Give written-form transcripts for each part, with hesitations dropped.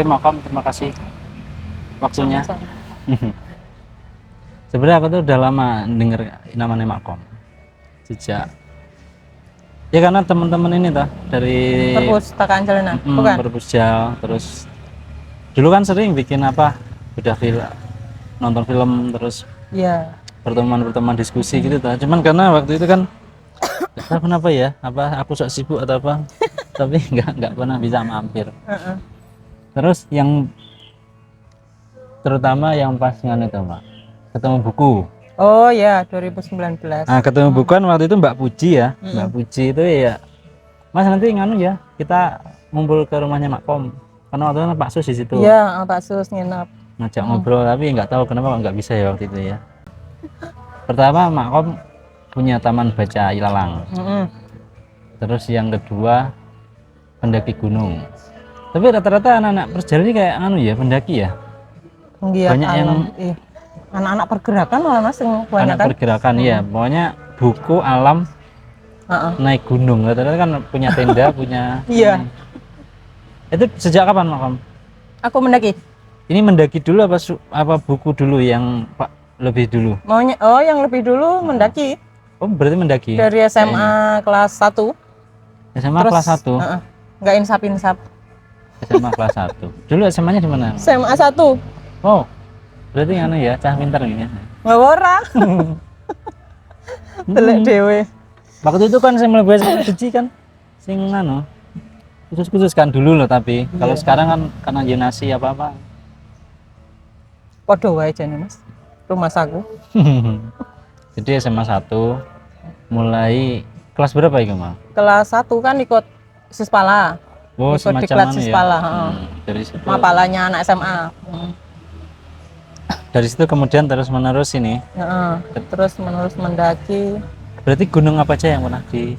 Oke, Makom, terima kasih waktunya. Sama-sama. Sebenarnya aku tuh udah lama denger namanya Makom. Sejak ya karena teman-teman ini tuh dari Perpustakaan jalanan, bukan? Perpusjal, terus dulu kan sering bikin apa udah film, nonton film, terus Iya. pertemuan diskusi gitu tuh. Cuman karena waktu itu kan nggak tahu kenapa ya, apa aku sok sibuk atau apa, tapi nggak pernah bisa mampir. Heeh. Terus yang terutama yang pas nganu itu Pak, ketemu buku. Oh ya, 2019. Nah, ketemu buku kan waktu itu Mbak Puji ya, Mbak Puji itu ya, Mas nanti nganu ya, kita ngumpul ke rumahnya Makom. Karena waktu itu Pak Sus di situ Iya, Pak Sus nginep. ngajak ngobrol, tapi nggak tahu kenapa nggak bisa ya waktu itu ya. Pertama Makom punya taman baca ilalang. Mm-mm. Terus yang kedua pendaki gunung. Tapi rata-rata anak-anak perjalanan ini kayak anu ya, pendaki ya. Penggiat Banyak alam. yang Ih, anak-anak pergerakan malah Mas yang banyak anak kan? pergerakan ya. Pokoknya buku alam Heeh. naik gunung. Rata-rata kan punya tenda, punya. Iya. Itu sejak kapan Makom? Aku mendaki. Ini mendaki dulu apa buku dulu yang Pak lebih dulu? Maunya yang lebih dulu mendaki Oh, berarti mendaki. dari SMA kelas 1. SMA kelas 1. Heeh. Enggak insap-insap. SMA kelas 1. Dulu SMA-nya di mana? SMA 1. Oh. Berarti anu ya, cah pinter ini ya. Enggak ora. Telek dhewe. Waktu itu kan saya mulai suci kan sing anu khusus kan dulu loh, tapi kalau sekarang kan karena zonasi apa-apa. Podo wae jane Mas. Rumah saku. Jadi SMA 1 mulai kelas berapa itu, Mas? Kelas 1 kan ikut Sispala. Oh, Ikut semacam diklat anu ya. Sispala, heeh. Dari situ. Mapalanya anak SMA. Dari situ kemudian terus menerus ini. Heeh. Terus menerus mendaki. Berarti gunung apa aja yang pernah di?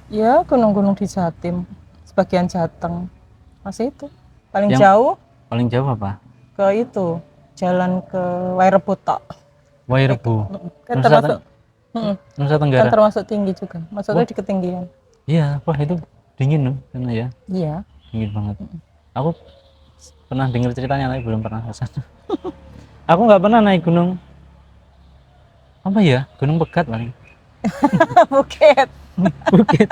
Ya, gunung-gunung di Jatim, sebagian Jateng. Masih itu. Paling Yang- jauh Paling jauh apa? ke itu, jalan ke Wairebo tok. Wairebo. Kan Nusa termasuk Nusa kan Tenggara. termasuk tinggi juga. Maksudnya di ketinggian. Iya, wah itu dingin loh, karena ya Iya. dingin banget. Aku pernah dengar ceritanya tapi belum pernah ke sana. Aku nggak pernah naik gunung. Apa ya? Gunung Pegat paling. Bukit. Bukit.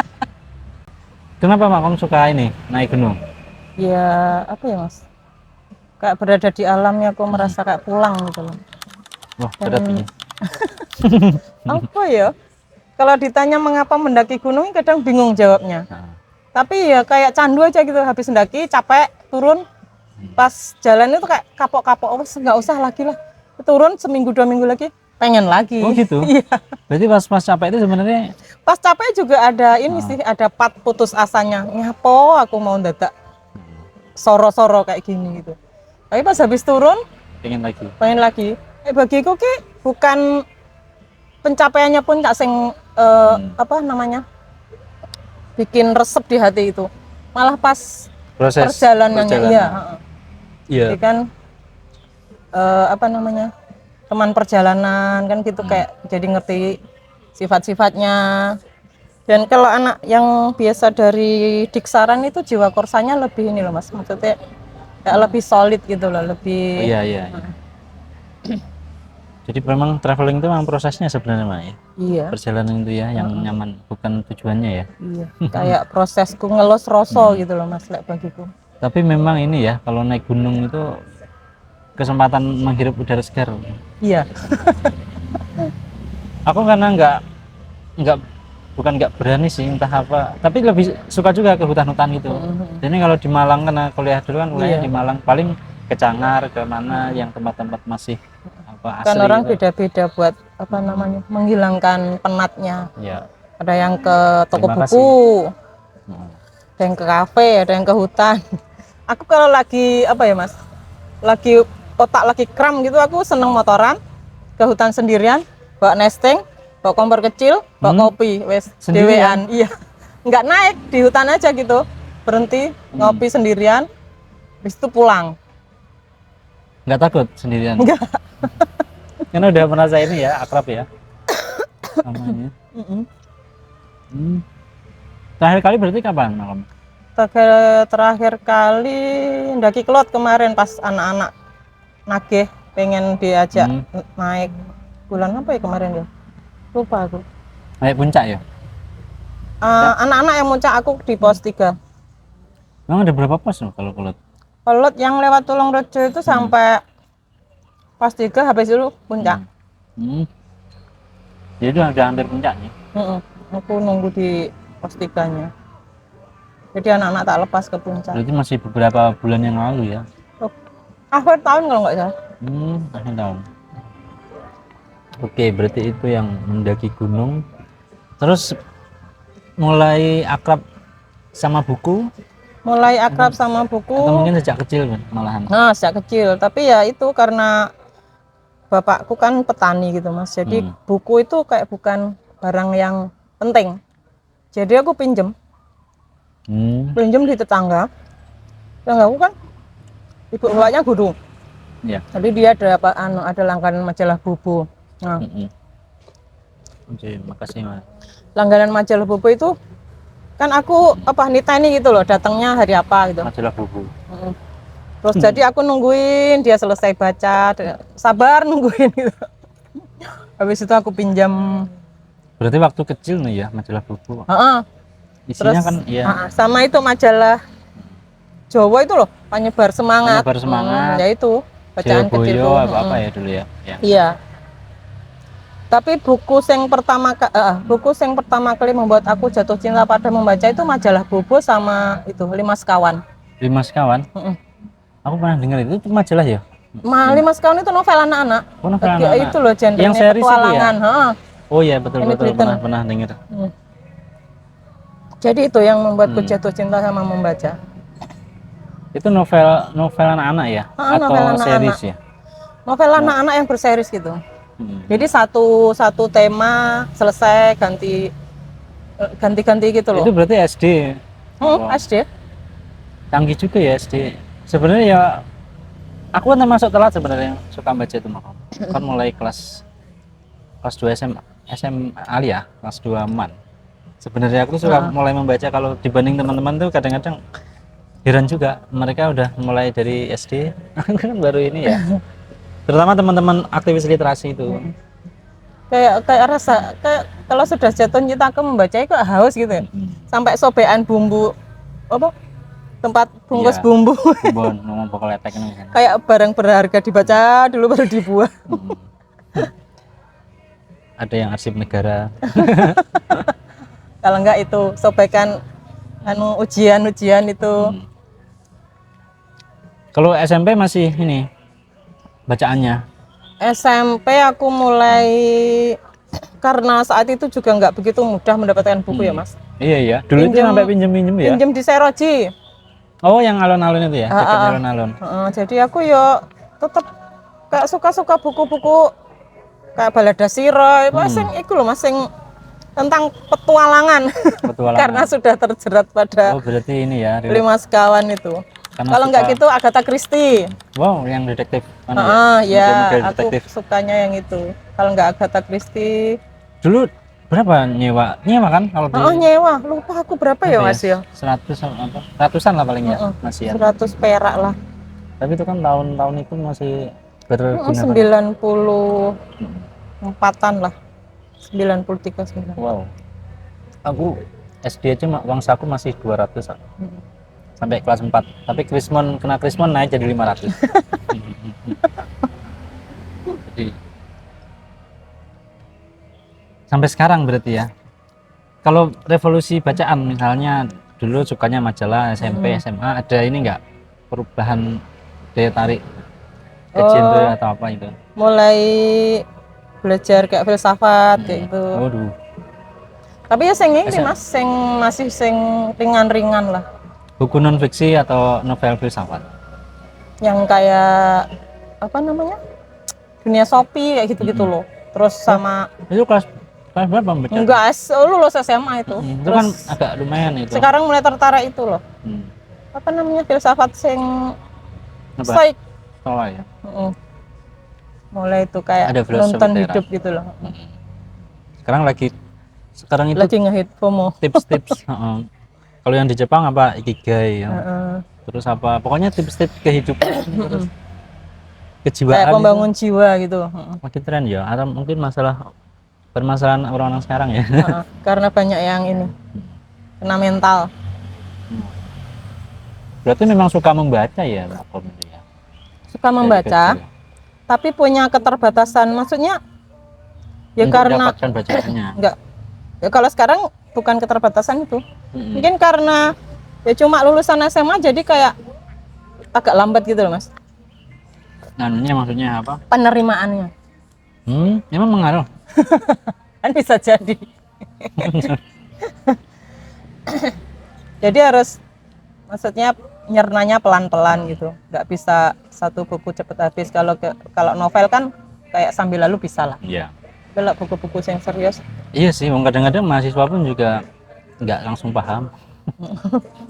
Kenapa Mak kamu suka ini naik gunung? Ya, apa ya, Mas? Kayak berada di alamnya aku merasa kayak pulang gitu loh. Wah, berat ini. Apa ya? Kalau ditanya mengapa mendaki gunung, kadang bingung jawabnya. Nah, Tapi ya kayak candu aja gitu, habis mendaki capek, turun. Pas jalan itu kayak kapok-kapok, oh nggak usah lagi lah. Turun seminggu 2 minggu lagi, pengen lagi. oh gitu. Iya. Berarti pas capek itu sebenarnya Pas capek juga ada ini sih, ada putus asanya. Ngapo aku mau dadak soro-soro kayak gini gitu. Tapi pas habis turun, pengen lagi. pengen lagi. Bagiku ki bukan pencapaiannya pun kak sing apa namanya bikin resep di hati itu. Malah pas Proses perjalanannya, iya. Iya. Jadi kan apa namanya teman perjalanan kan gitu kayak jadi ngerti sifat-sifatnya. Dan kalau anak yang biasa dari Diksaran itu jiwa korsanya lebih ini loh Mas, maksudnya kayak lebih solid gitu loh, lebih. Iya, iya. Jadi memang traveling itu memang prosesnya sebenarnya Mak ya. Iya. Perjalanan itu ya yang nyaman, bukan tujuannya ya. Iya. Kayak prosesku ngelus rasa gitu loh Mas, lek bagiku. Tapi memang ini ya, kalau naik gunung itu kesempatan menghirup udara segar. Iya. Aku karena bukan nggak berani sih entah apa, tapi lebih suka juga ke hutan-hutan gitu. Jadi kalau di Malang kan kuliah dulu kan kuliahnya di Malang, paling ke Cangar, ke mana yang tempat-tempat masih apa asli. Kan orang gitu. beda-beda buat apa namanya menghilangkan penatnya. Ya. Ada yang ke toko Terima buku, Hmm. ada yang ke kafe, ada yang ke hutan. Aku kalau lagi apa ya Mas, lagi otak lagi kram gitu, aku seneng motoran ke hutan sendirian, bawa nesting, bawa kompor kecil, bawa kopi, wes Sendirian? dewean. Iya, nggak naik di hutan aja gitu, berhenti ngopi sendirian, habis itu pulang. Nggak takut sendirian? Enggak. Karena udah merasa ini ya, akrab ya namanya. Terakhir kali berarti kapan Malam? Terakhir kali ndaki Kelot kemarin pas anak-anak nagih pengen diajak naik bulan apa ya kemarin ya? Lupa aku. Naik puncak ya? Anak-anak yang muncak aku di pos 3. Memang ada berapa pos loh kalau Kelot? Kelot yang lewat Tulungrejo itu sampai pos 3 habis itu puncak. Jadi itu udah hampir puncaknya. Aku nunggu di pos 3-nya. Jadi anak-anak tak lepas ke puncak. Berarti masih beberapa bulan yang lalu ya? Akhir tahun kalau nggak salah. Akhir tahun. Oke, berarti itu yang mendaki gunung. Terus mulai akrab sama buku? Mulai akrab sama buku. Atau mungkin sejak kecil malahan? Nah, sejak kecil. Tapi ya itu karena bapakku kan petani gitu mas. Jadi buku itu kayak bukan barang yang penting. Jadi aku pinjem di tetangga. Tetanggaku kan ibu bapaknya guru. Iya. Jadi dia ada langganan majalah Bobo. Nah, Oke, makasih mas. langganan majalah Bobo itu kan aku niteni gitu loh, datangnya hari apa gitu. Majalah buku. Terus jadi aku nungguin dia selesai baca, sabar nungguin gitu. Habis itu aku pinjam. Berarti waktu kecil nih ya majalah buku. Isinya Terus, kan ya. Sama itu majalah Jawa itu loh, penyebar semangat. Penyebar semangat. Ya itu bacaan kecilku. apa ya dulu ya. Iya. Tapi buku yang pertama kali membuat aku jatuh cinta pada membaca itu majalah Bobo sama itu 5 Sekawan. 5 Sekawan? Aku pernah dengar itu majalah ya? 5 Sekawan itu novel anak-anak. Oh, novel anak-anak. Itu loh genrenya yang series petualangan. Itu ya? Oh iya betul pernah dengar. Jadi itu yang membuatku jatuh cinta sama membaca. Itu novel anak-anak ya? Atau Novel anak-anak. series ya? Novel anak-anak yang berseries gitu. Jadi satu tema selesai ganti gitu loh. Itu berarti SD. SD. Canggih juga ya SD. Sebenarnya ya aku kan termasuk telat sebenarnya suka baca itu mah. Kan mulai kelas 2 SMA ya, kelas 2 man. Sebenarnya aku tuh suka mulai membaca kalau dibanding teman-teman tuh kadang-kadang heran juga mereka udah mulai dari SD. Aku kan baru ini ya. Terutama teman-teman aktivis literasi itu. Kayak rasa kayak kalau sudah jatuh cinta aku membaca itu haus gitu ya. Sampai sobekan bumbu tempat bungkus bumbu. Ngomong pokok letek ini. Kayak barang berharga dibaca dulu baru dibuang. Ada yang arsip negara. Kalau enggak itu sobekan ujian itu. Kalau SMP masih ini bacaannya? SMP aku mulai karena saat itu juga nggak begitu mudah mendapatkan buku ya mas. Iya. Dulu itu sampai pinjem ya? Pinjem di Seroji. Oh yang alun-alun itu ya? Dekat alun-alun. Jadi aku ya tetap kayak suka buku-buku kayak Balada Siro, sing iku loh mas, sing tentang petualangan. Karena sudah terjerat pada berarti ini ya 5 Sekawan itu. Kalau nggak gitu Agatha Christie. Wow, yang detektif. Ya, aku sukanya yang itu. Kalau nggak Agatha Christie. Dulu berapa nyewa kan kalau nyewa. Lupa aku berapa ya mas ya? 100 apa? Ratusan lah paling ya masih ya. 100 perak lah. Tapi itu kan tahun-tahun itu masih berguna. 94-an lah. 93 9. Wow. Aku SD aja uang saku masih 200 sampai kelas 4. Tapi kena Krismon naik jadi 500. Jadi sampai sekarang berarti ya. Kalau revolusi bacaan misalnya dulu sukanya majalah SMP, SMA, ada ini enggak perubahan daya tarik ke genre atau apa itu? Mulai belajar kayak filsafat kayak gitu. Waduh. Tapi ya sing ini mas, masih ringan-ringan lah. Buku non fiksi atau novel filsafat? Yang kayak apa namanya? Dunia Sopi kayak gitu-gitu loh. Terus sama itu kelas berapa membaca? Enggak, lulus SMA itu. Itu kan agak lumayan itu. Sekarang mulai tertarik itu loh. Apa namanya? Filsafat sing stoik. Oh ya. Mulai itu kayak nonton hidup gitu loh. Sekarang itu lagi ngehit FOMO. Tips-tips Kalau yang di Jepang apa ikigai ya. Heeh. Terus apa? Pokoknya tips-tips kehidupan terus kejiwaan Kayak itu pembangun jiwa gitu. Heeh. makin tren ya. Atau mungkin permasalahan orang-orang sekarang ya. Heeh. Karena banyak yang ini kena mental. Berarti memang suka membaca ya, Kom, itu ya. Suka membaca, Dari kecil. tapi punya keterbatasan. Maksudnya ya Untuk karena dapatkan bacaannya. enggak. Ya kalau sekarang bukan keterbatasan itu. Mm-mm. Mungkin karena ya cuma lulusan SMA jadi kayak agak lambat gitu loh, Mas. Anunya maksudnya apa? Penerimaannya. Emang mengaruh. Kan bisa jadi. Jadi harus maksudnya nyernanya pelan-pelan gitu, nggak bisa satu buku cepet habis. Kalau novel kan kayak sambil lalu bisa lah. Iya. Kalau buku-buku yang serius, Iya sih, kadang-kadang mahasiswa pun juga nggak langsung paham.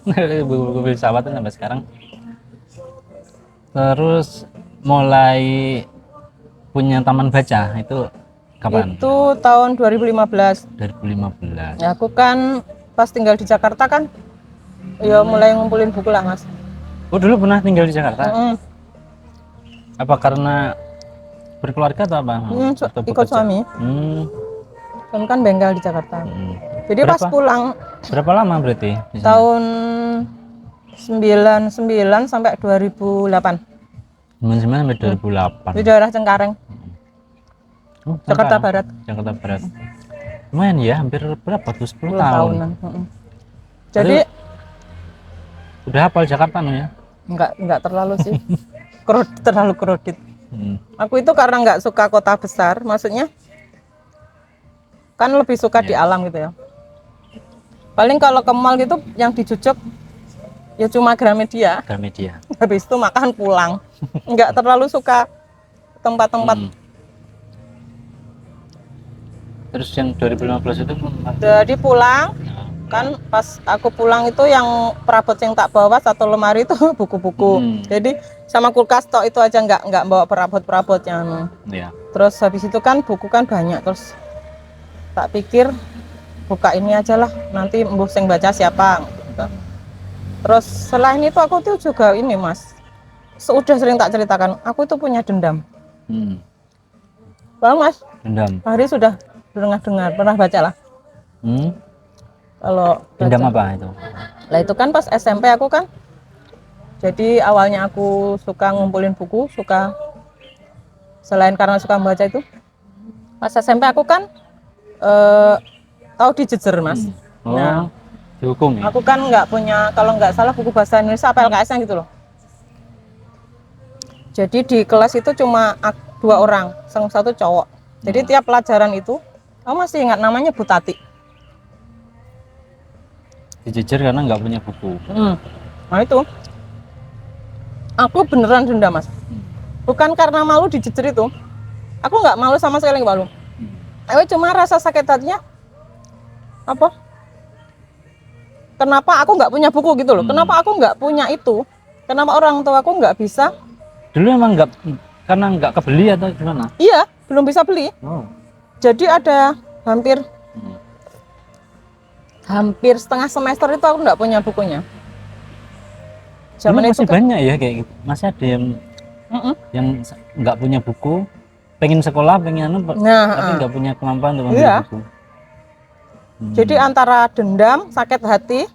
Buku-buku filsafat tuh sampai sekarang. Terus mulai punya taman baca itu kapan? itu tahun 2015. 2015. Ya, aku kan pas tinggal di Jakarta kan, ya mulai ngumpulin buku lah, Mas. Oh, dulu pernah tinggal di Jakarta? Mm-mm. Apa karena berkeluarga atau apa? Atau Ikut bekerja? suami, suami kan bengkel di Jakarta. Jadi pas Berapa? pulang Berapa lama berarti? di sana? tahun 99 sampai 2008 99 sampai 2008. di daerah Cengkareng, Oh, Jakarta Cengkareng. Barat. Jakarta Barat. Lumayan ya, hampir berapa tuh? 10 10 tahun. tahunan. Jadi Udah hafal Jakarta no ya? nggak terlalu sih. Terlalu kredit. Hmm. Aku itu karena nggak suka kota besar, maksudnya kan lebih suka di alam gitu ya. Paling kalau ke mall gitu yang di Jogja ya cuma Gramedia. Gramedia. Habis itu makan pulang. Nggak terlalu suka tempat-tempat. Terus yang 2015 itu Jadi pulang kan pas aku pulang itu yang perabot yang tak bawa satu lemari itu buku-buku. Jadi sama kulkas tok itu aja nggak bawa perabot-perabot yang. ya. Terus habis itu kan buku kan banyak, terus tak pikir buka ini aja lah, nanti embuh sing baca siapa gitu. Terus selain itu aku tuh juga ini, Mas, sudah sering tak ceritakan, aku itu punya dendam. Bang Mas, Dendam. Hari sudah dengar pernah baca lah. Kalau Dendam apa itu? Lah itu kan pas SMP aku kan, jadi awalnya aku suka ngumpulin buku, selain karena suka membaca itu, pas SMP aku kan tahu dijejer, Mas. Oh, Nah, dihukum ya? aku kan nggak punya, kalau nggak salah buku bahasa Indonesia apa LKS-nya gitu loh. Jadi di kelas itu cuma 2 orang, satu cowok. Jadi tiap pelajaran itu, kamu masih ingat namanya Bu Tati? Dijejer karena nggak punya buku. Nah itu, aku beneran dendam, Mas. Bukan karena malu dijejer itu, aku nggak malu sama sekali, nggak malu. Aku cuma rasa sakit hatinya, apa? Kenapa aku nggak punya buku gitu loh? Kenapa aku nggak punya itu? Kenapa orang tua aku nggak bisa? Dulu emang nggak, karena nggak kebeli atau gimana? Iya, belum bisa beli. Oh. Jadi ada hampir setengah semester itu aku nggak punya bukunya. Zaman Zaman masih itu kan, banyak ya kayak gitu. Masih ada yang nggak punya buku, pengen sekolah, pengen tapi nggak punya kemampuan untuk membeli buku. Jadi antara dendam, sakit hati,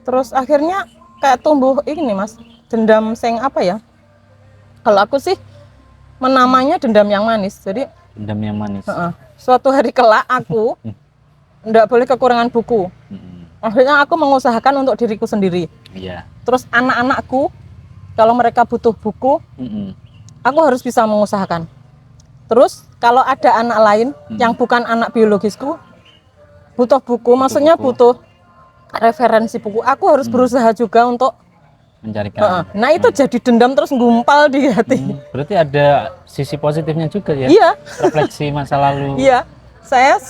terus akhirnya kayak tumbuh ini, Mas, dendam sing apa ya? Kalau aku sih menamanya dendam yang manis. Jadi dendam yang manis. Suatu hari kelak aku nggak boleh kekurangan buku. Akhirnya aku mengusahakan untuk diriku sendiri. Iya. Terus anak-anakku kalau mereka butuh buku, aku harus bisa mengusahakan. Terus kalau ada anak lain yang bukan anak biologisku butuh buku, maksudnya butuh referensi buku, aku harus berusaha juga untuk mencarikan. Nah itu jadi dendam terus gumpal di hati. Berarti ada sisi positifnya juga ya? Iya. Refleksi masa lalu. Iya. Saya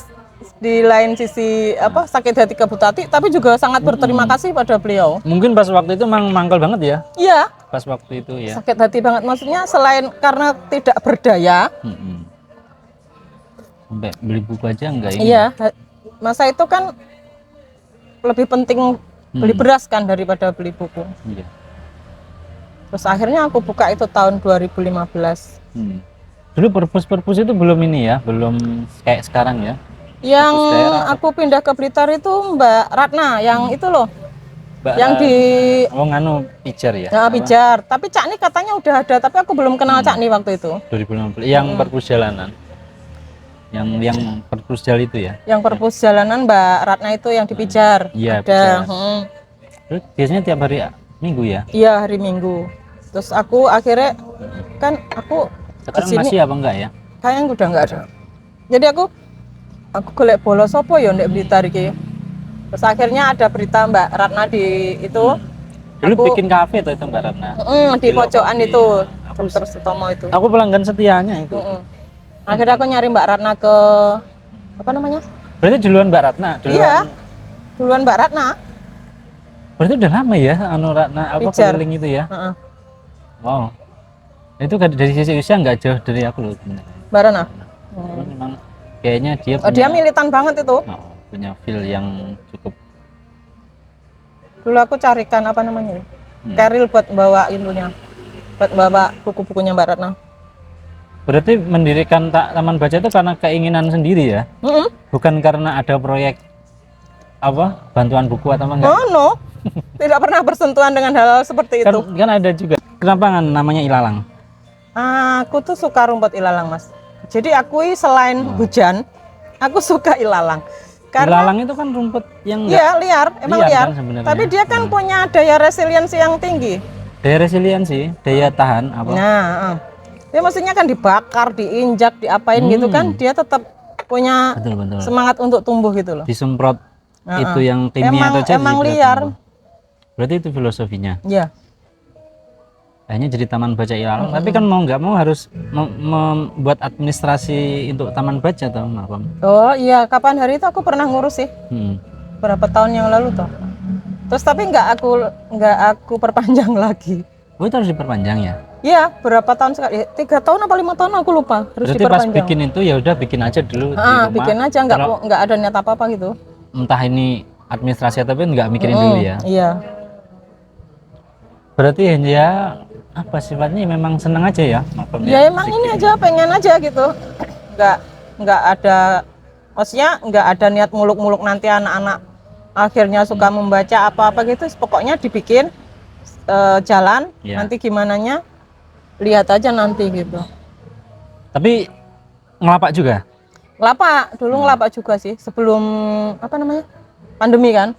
di lain sisi sakit hati ke Bu Tati, tapi juga sangat berterima kasih pada beliau. Mungkin pas waktu itu memang mangkal banget ya? Iya. Pas waktu itu ya. Sakit hati banget, maksudnya selain karena tidak berdaya. Sampai beli buku aja enggak ini? Iya. Masa itu kan lebih penting beli beras kan daripada beli buku. Iya. Terus akhirnya aku buka itu tahun 2015. Dulu perpus itu belum ini ya, belum kayak sekarang ya. Yang Perpus daerah. aku pindah ke Blitar itu Mbak Ratna yang itu loh, Mbak, yang di nganu pijar ya. Pijar. Tapi Cak Nih katanya udah ada, tapi aku belum kenal Cak Nih waktu itu. 2015 yang perpus jalanan. Yang perpus jal itu ya. Yang perpus jalanan Mbak Ratna itu yang di Pijar. Iya, Ada. Terus biasanya tiap hari Minggu ya? Iya, hari Minggu. Terus aku akhirnya kan aku Sekarang kesini, masih apa enggak ya? kayaknya udah nggak ada. Jadi aku golek bolos sopo ya ndek Blitar iki. Terus akhirnya ada berita Mbak Ratna di itu. Dulu Aku- bikin kafe tuh itu Mbak Ratna. Di pojokan Kopi. itu, Aku, Dr. Sutomo itu. aku pelanggan setianya itu. Akhirnya aku nyari Mbak Ratna ke apa namanya? Berarti duluan Mbak Ratna? Iya. Duluan Mbak Ratna. Berarti udah lama ya anu Ratna apa Pijar. keliling itu ya? Heeh. Wow. Itu dari sisi usia nggak jauh dari aku loh sebenarnya. Mbak Ratna. Cuman memang kayaknya dia Oh, dia militan banget itu. punya feel yang cukup. Dulu aku carikan apa namanya? Keril buat bawa itunya. Buat bawa buku-bukunya Mbak Ratna. Berarti mendirikan taman baca itu karena keinginan sendiri ya? Bukan karena ada proyek apa bantuan buku atau enggak? Oh no, tidak pernah bersentuhan dengan hal seperti itu. Kan ada juga. Kenapa kan namanya ilalang? Aku tuh suka rumput ilalang, Mas. Jadi aku selain hujan, aku suka ilalang. Karena Ilalang itu kan rumput yang iya liar, emang liar liar. kan sebenarnya. Tapi dia kan punya daya resiliensi yang tinggi. daya resiliensi, daya tahan apa? Nah, dia maksudnya kan dibakar, diinjak, diapain gitu kan, dia tetap punya Betul. semangat untuk tumbuh gitu loh. Disemprot itu yang kimia atau Emang liar. Berarti itu filosofinya. Iya. Akhirnya jadi taman baca ilalang. Tapi kan mau nggak mau harus membuat administrasi untuk taman baca atau apa? Oh iya, kapan hari itu aku pernah ngurus sih. Berapa tahun yang lalu toh. Terus tapi nggak aku perpanjang lagi. Oh itu harus diperpanjang ya? Iya, berapa tahun sekali? 3 tahun apa 5 tahun aku lupa. Harus Berarti pas diperpanjang. bikin itu ya udah bikin aja dulu di rumah. Bikin aja nggak ada niat apa gitu. Entah ini administrasi atau nggak mikirin dulu ya. Iya. Berarti ya apa sifatnya memang senang aja ya makamnya? Ya emang ini aja pengen aja gitu. Nggak ada, maksudnya nggak ada niat muluk-muluk nanti anak-anak akhirnya suka membaca apa-apa gitu. Pokoknya dibikin jalan, nanti gimananya lihat aja nanti gitu. Tapi ngelapak juga? Ngelapak, dulu ngelapak juga sih sebelum apa namanya pandemi kan.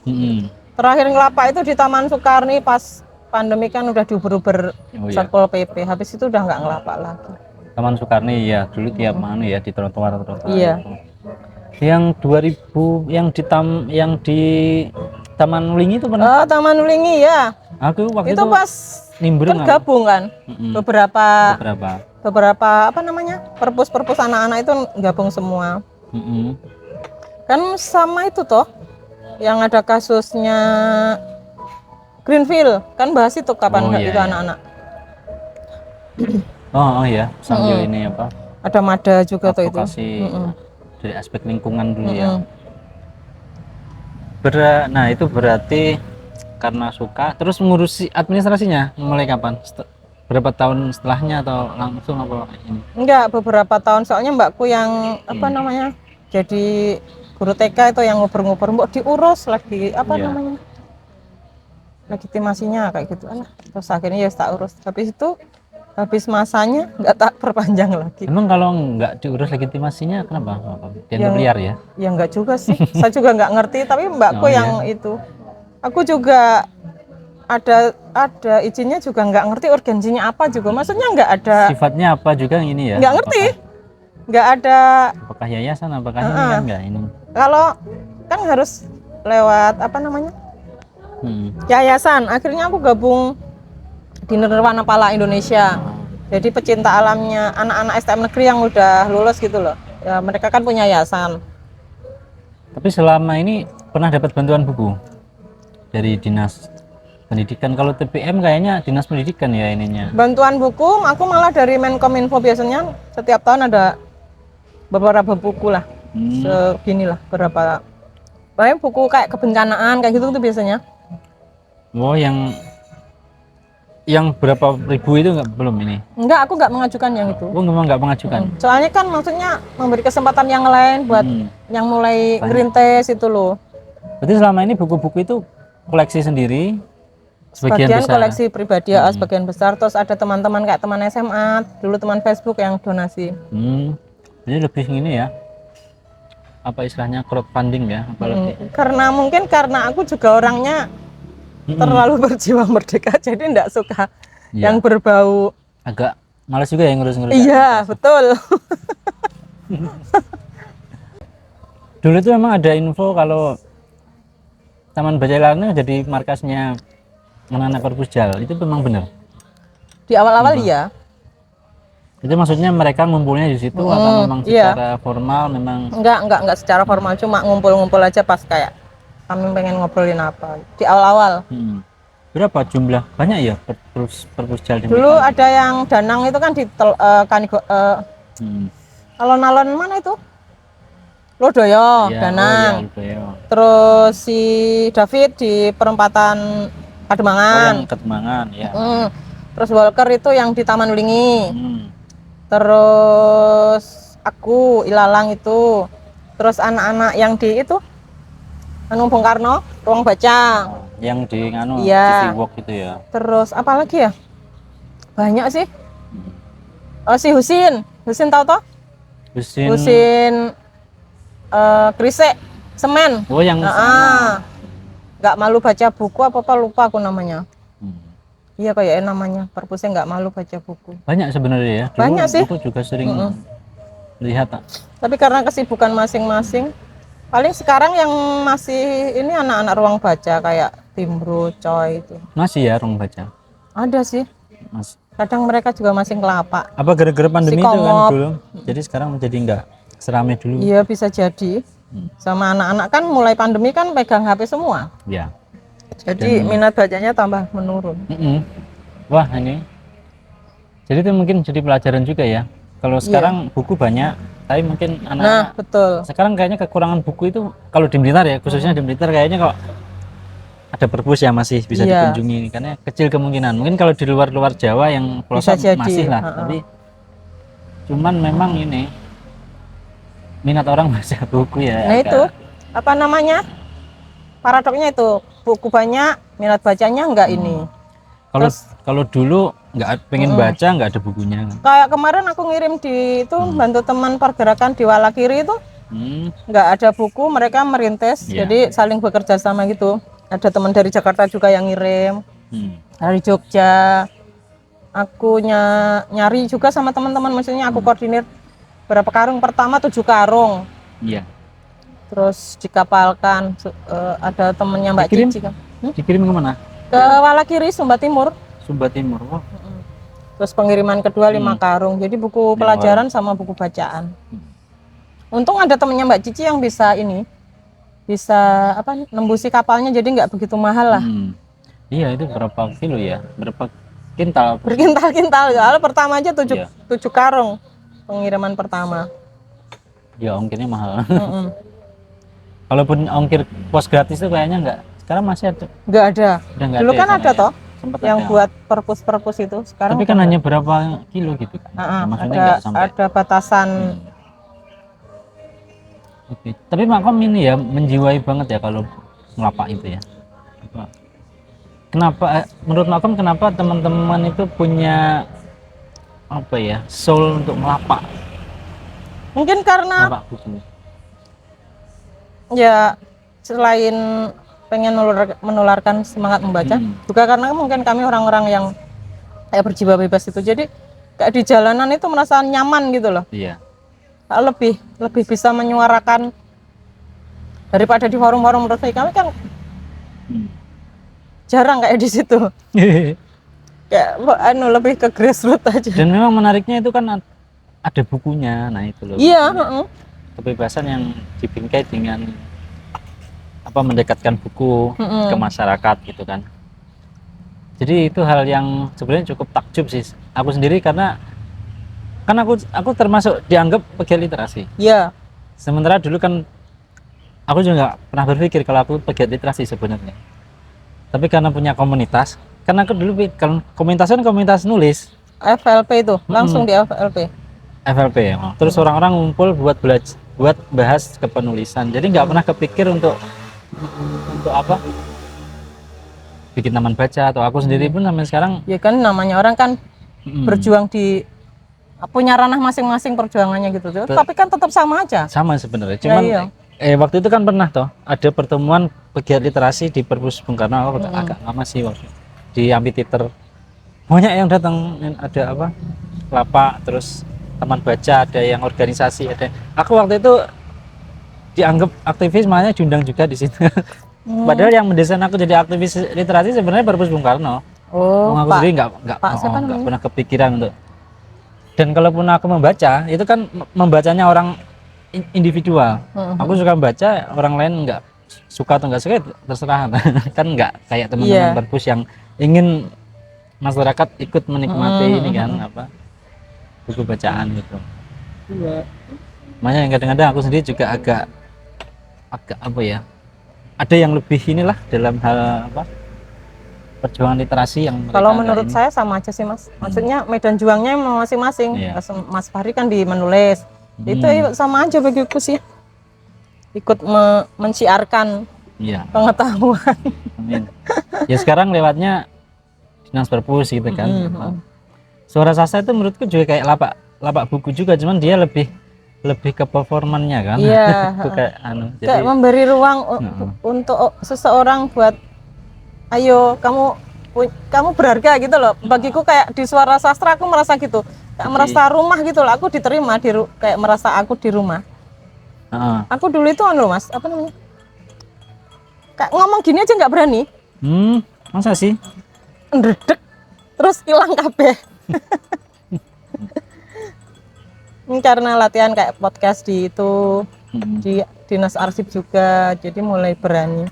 Terakhir ngelapak itu di Taman Sukarni pas pandemi kan udah diuber-uber Satpol PP. Habis itu udah nggak ngelapak lagi. Taman Sukarni ya dulu tiap mana ya di trotoar. Iya. Yang 2000 yang di Taman Ulingi itu pernah? Oh, Taman Ulingi ya. Aku waktu itu pas nimbrung kan gabung kan. Beberapa apa namanya? Perpus anak-anak itu gabung semua. Kan sama itu toh. Yang ada kasusnya Greenfield kan bahas itu kapan itu anak-anak. Oh ya, sambil ini apa? Ada Mada juga tuh itu. Dari aspek lingkungan dulu ya. Nah itu berarti karena suka, terus mengurusi administrasinya mulai kapan? Berapa tahun setelahnya atau langsung apa ini? Enggak, beberapa tahun soalnya mbakku yang apa namanya? Jadi guru TK itu yang ngobrol-ngobrol, mbok diurus lagi apa namanya? Legitimasinya kayak gitu lah. Terus akhirnya ya tak urus. Habis masanya nggak tak perpanjang lagi. Emang kalau nggak diurus legitimasinya kenapa? Dianggap liar ya? Ya nggak juga sih. Saya juga nggak ngerti. Tapi mbakku yang itu, aku juga ada izinnya juga nggak ngerti urgensinya apa juga. Maksudnya nggak ada. Sifatnya apa juga yang ini ya? Nggak ngerti. Nggak ada. Apakah yayasan? Apakah ini kan nggak ini? Kalau kan harus lewat apa namanya? Yayasan. Akhirnya aku gabung di Nirwana Pala Indonesia. Jadi pecinta alamnya anak-anak STM negeri yang udah lulus gitu loh. Ya mereka kan punya yayasan. Tapi selama ini pernah dapat bantuan buku dari dinas pendidikan? Kalau TPM kayaknya dinas pendidikan ya ininya. Bantuan buku aku malah dari Menkominfo, biasanya setiap tahun ada beberapa buku lah. Seginilah berapa Paling buku kayak kebencanaan kayak gitu tuh biasanya. Oh, yang berapa ribu itu nggak belum ini? Enggak, aku nggak mengajukan yang itu. Oh, memang nggak mengajukan. Soalnya kan maksudnya memberi kesempatan yang lain buat yang mulai ngerintis itu loh. Berarti selama ini buku-buku itu koleksi sendiri, Sebagian besar. koleksi pribadi ya, sebagian besar. Terus ada teman-teman kayak teman SMA, dulu teman Facebook yang donasi. Jadi lebih ini ya, apa istilahnya crowdfunding ya, apalagi. Karena aku juga orangnya terlalu berjiwa merdeka, jadi enggak suka yang berbau. Agak malas juga ya ngurus-ngurus. Iya, betul. Dulu tuh memang ada info kalau Taman Baca Ilalna jadi markasnya anak-anak Perpusjal, itu memang benar? Di awal-awal iya. Itu maksudnya mereka ngumpulnya di situ atau memang secara formal memang? Enggak secara formal, cuma ngumpul-ngumpul aja pas kayak kami pengen ngobrolin apa di awal-awal. Berapa jumlah? Banyak ya Perpusjal di Dulu ada yang Danang itu kan di alon-alon mana itu? Lodoyo, ya, Danang. Lodoyo. Terus si David di perempatan Pademangan. Pademangan ya. Terus Walker itu yang di Taman Ulingi. Terus aku Ilalang itu. Terus anak-anak yang di itu Bung Karno, ruang baca. Yang di City Walk itu ya. Terus apa lagi ya? Banyak sih. Si Husin tahu toh? Husin Krisek Semen. Oh, yang nggak malu baca buku apa lupa aku namanya. Iya kayak namanya Perpusnya nggak malu baca buku. Banyak sebenarnya ya. Dulu banyak sih. Aku juga sering lihat. Tapi karena kesibukan masing-masing, paling sekarang yang masih ini anak-anak ruang baca kayak Timbro, Coy itu. Masih ya ruang baca? Ada sih. Mas. Kadang mereka juga masih kelapa. Apa gara-gara pandemi itu kan dulu? Jadi sekarang menjadi nggak seramai dulu? Iya bisa jadi. Sama anak-anak kan mulai pandemi kan pegang HP semua. Ya. Jadi minat bacanya tambah menurun. Wah ini. Jadi itu mungkin jadi pelajaran juga ya. Kalau sekarang buku banyak, tapi mungkin anak-anak. Betul. Sekarang kayaknya kekurangan buku itu kalau di Blitar ya, khususnya di Blitar kayaknya kok ada perpus yang masih bisa dikunjungi karena kecil kemungkinan. Mungkin kalau di luar Jawa yang pelosok masih lah, tapi cuman memang ini minat orang baca buku ya. Nah itu apa namanya? Paradoknya itu buku banyak, minat bacanya enggak ini. Kalau dulu nggak pengen baca nggak ada bukunya. Kayak kemarin aku ngirim di itu bantu teman pergerakan di Walakiri itu nggak ada buku, mereka merintis, jadi saling bekerja sama gitu. Ada teman dari Jakarta juga yang ngirim, dari Jogja. Aku nyari juga sama teman-teman, maksudnya aku koordinir berapa karung. Pertama 7 karung. Iya. Terus dikapalkan, ada temennya Mbak Cici kan. Dikirim kemana? Ke Walakiri, Sumba Timur. Sumba Timur. Oh. Terus pengiriman kedua 5 karung. Jadi buku pelajaran sama buku bacaan. Untung ada temennya Mbak Cici yang bisa nembusi kapalnya, jadi nggak begitu mahal lah. Iya, itu berapa kilo ya? Berapa kintal? Berkintal-kintal. Soalnya pertama aja 7 karung pengiriman pertama. Ya ongkirnya mahal. Kalaupun ongkir pos gratis itu kayaknya nggak. Sekarang masih ada? Nggak ada. Dulu kan ada toh, yang buat perpus itu. Sekarang tapi kan hanya berapa kilo gitu kan? Maksudnya nggak sampai. Ada batasan. Oke. Tapi Makom ini ya menjiwai banget ya kalau ngelapak itu ya. Kenapa menurut Makom kenapa teman-teman itu punya apa ya soul untuk melapak? Mungkin karena ya selain pengen menularkan semangat membaca, juga karena mungkin kami orang-orang yang kayak berjiwa bebas itu, jadi kayak di jalanan itu merasa nyaman gitu loh. Iya. Lebih bisa menyuarakan daripada di forum-forum resmi. Kami kan jarang kayak di situ. Kayak lebih ke grassroots aja. Dan memang menariknya itu kan ada bukunya, nah itu loh. Iya. Kebebasan yang dibingkai dengan mendekatkan buku ke masyarakat gitu kan. Jadi itu hal yang sebenarnya cukup takjub sih aku sendiri, karena kan aku termasuk dianggap pegiat literasi. Iya. Sementara dulu kan aku juga nggak pernah berpikir kalau aku pegiat literasi sebenarnya. Tapi karena punya komunitas, karena aku dulu kan komunitasnya kan komunitas nulis, FLP itu langsung di FLP. FLP ya. Terus orang-orang ngumpul buat buat bahas kepenulisan. Jadi nggak pernah kepikir untuk apa? Bikin taman baca atau aku sendiri pun sampai sekarang Ya kan namanya orang kan berjuang di punya ranah masing-masing perjuangannya gitu tuh. Tapi kan tetap sama aja. sama sebenarnya. Cuman iya. Waktu itu kan pernah toh ada pertemuan pegiat literasi di Perpus Bung Karno, aku agak lama sih waktu di amphitheater. Banyak yang datang, ada apa? Lapak, terus teman baca, ada yang organisasi, ada. Aku waktu itu dianggap aktivis, makanya diundang juga di situ. Padahal yang mendesain aku jadi aktivis literasi sebenarnya Perpus Bung Karno. Oh, Aku sendiri nggak pernah kepikiran untuk. Dan kalaupun aku membaca, itu kan membacanya orang individual. Aku suka baca, orang lain nggak suka atau nggak suka terserah. Kan nggak kayak teman-teman Perpus yang ingin masyarakat ikut menikmati ini kan apa buku bacaan gitu. Iya. Makanya kadang-kadang aku sendiri juga agak apa ya, ada yang lebih inilah dalam hal apa perjuangan literasi yang kalau menurut saya sama aja sih Mas, maksudnya medan juangnya masing-masing. Mas Fahri kan di menulis, itu sama aja bagiku sih, ikut menciarkan pengetahuan. Amin. Ya sekarang lewatnya Dinas Perpus gitu kan. Suara Sastra itu menurutku juga kayak lapak buku juga, cuman dia lebih ke performannya kan. Iya. Itu kayak kayak memberi ruang untuk seseorang buat ayo kamu berharga gitu loh. Bagiku kayak di Suara Sastra aku merasa gitu, kayak merasa rumah gitu loh, aku diterima kayak merasa aku di rumah. Aku dulu itu Mas, apa namanya, kayak ngomong gini aja nggak berani. Masa sih? Ndredeg terus hilang kabeh. Karena latihan kayak podcast di itu, di Dinas Arsip juga, jadi mulai berani.